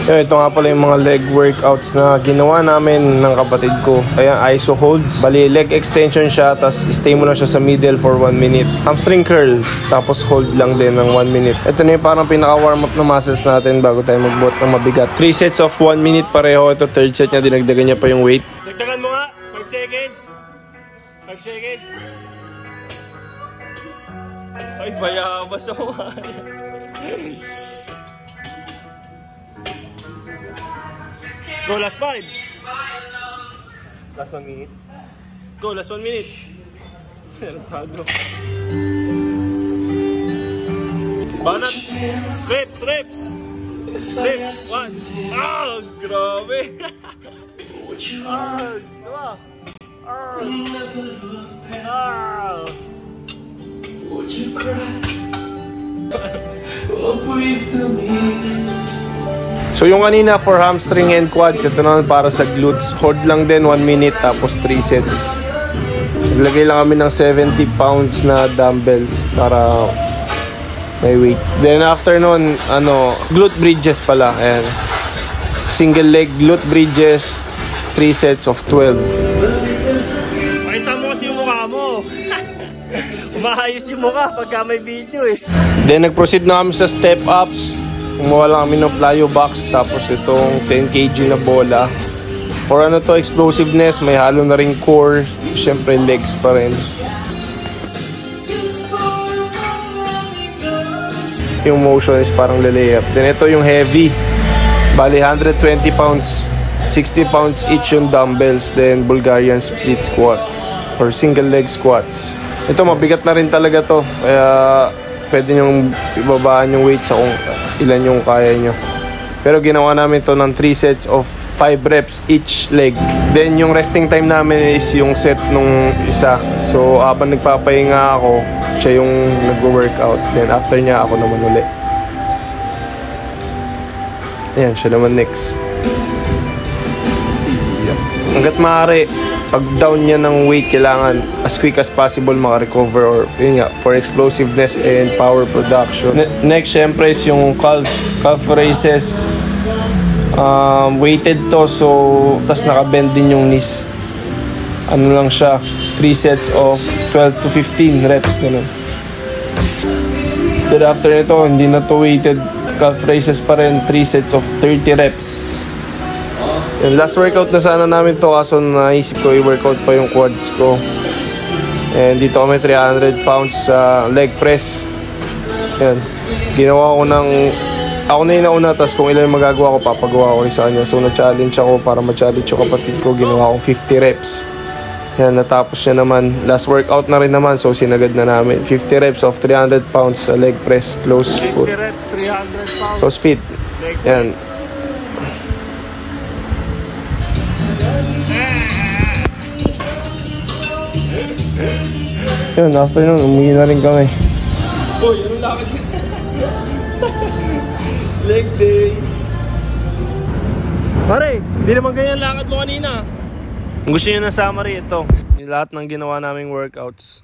Ito nga pala yung mga leg workouts na ginawa namin ng kapatid ko. Ayan, iso holds. Bali, leg extension siya, tapos stay mo na siya sa middle for 1 minute. Hamstring curls, tapos hold lang din ng 1 minute. Ito na yung parang pinaka-warm up na muscles natin bago tayo magbuhat ng mabigat. 3 sets of 1 minute pareho. Ito third set niya, dinagdagan niya pa yung weight. Dagdagan mo nga, 5 seconds. 5 seconds. Ay, bayabas ako. Go, last 5. Last 1 minute. Go, last 1 minute. Relajado. Banat. Reps, reps. Reps. 1. Ah, grabe. Ah, diba? Ah. Would you cry? Oh, please tell me this. So yung kanina for hamstring and quads, ito naman para sa glutes. Hold lang din 1 minute tapos 3 sets. Naglagay lang kami ng 70 pounds na dumbbells para may weight. Then after nun, glute bridges pala. Ayan. Single leg glute bridges, 3 sets of 12. Pakita mo kasi yung mukha mo. Umahayos yung mukha pagka may video eh. Then nag-proceed na kami sa step ups. Kumuha lang kami ng plyo box, tapos itong 10 kg na bola. For explosiveness, may halo na ring core, syempre legs pa rin. Yung motion is parang layup. Then ito yung heavy. Bali 120 pounds, 60 pounds each yung dumbbells. Then Bulgarian split squats or single leg squats. Ito mabigat na rin talaga to, kaya pwede nyong ibabaan yung weight sa kung ilan yung kaya nyo. Pero ginawa namin to ng 3 sets of 5 reps each leg. Then yung resting time namin is yung set nung isa. So habang nagpapahinga ako, siya yung nag-workout. Then after niya ako naman uli. Ayan, siya naman next. Hanggat maaari, pag down niya ng weight, kailangan as quick as possible makarecover, or yun nga, for explosiveness and power production. Next, syempre is yung calf raises. Weighted to, so tas nakabend din yung knees. Ano lang siya, 3 sets of 12 to 15 reps, ganun. Then after ito, hindi na to weighted. Calf raises pa rin, 3 sets of 30 reps. Yung last workout na sana namin to, kaso naisip ko i-workout pa yung quads ko. And dito kami 300 pounds sa leg press. Yan. Ginawa ko ng... Ako na yung nauna, tapos kung ilan yung magagawa ko, papagawa ko rin sa kanya. So na-challenge ako para ma-challenge yung kapatid ko. Ginawa ko 50 reps. Yan, natapos niya naman. Last workout na rin naman, so sinagad na namin. 50 reps of 300 pounds sa leg press, close foot. 50 reps, 300 pounds. Close fit. Yan. Yun, after nun, umuwi na rin kami. Uy, anong lakad yun? Leg day. Pare, hindi naman ganyan lakad mo kanina. Kung gusto nyo na summary, ito yung lahat ng ginawa naming workouts.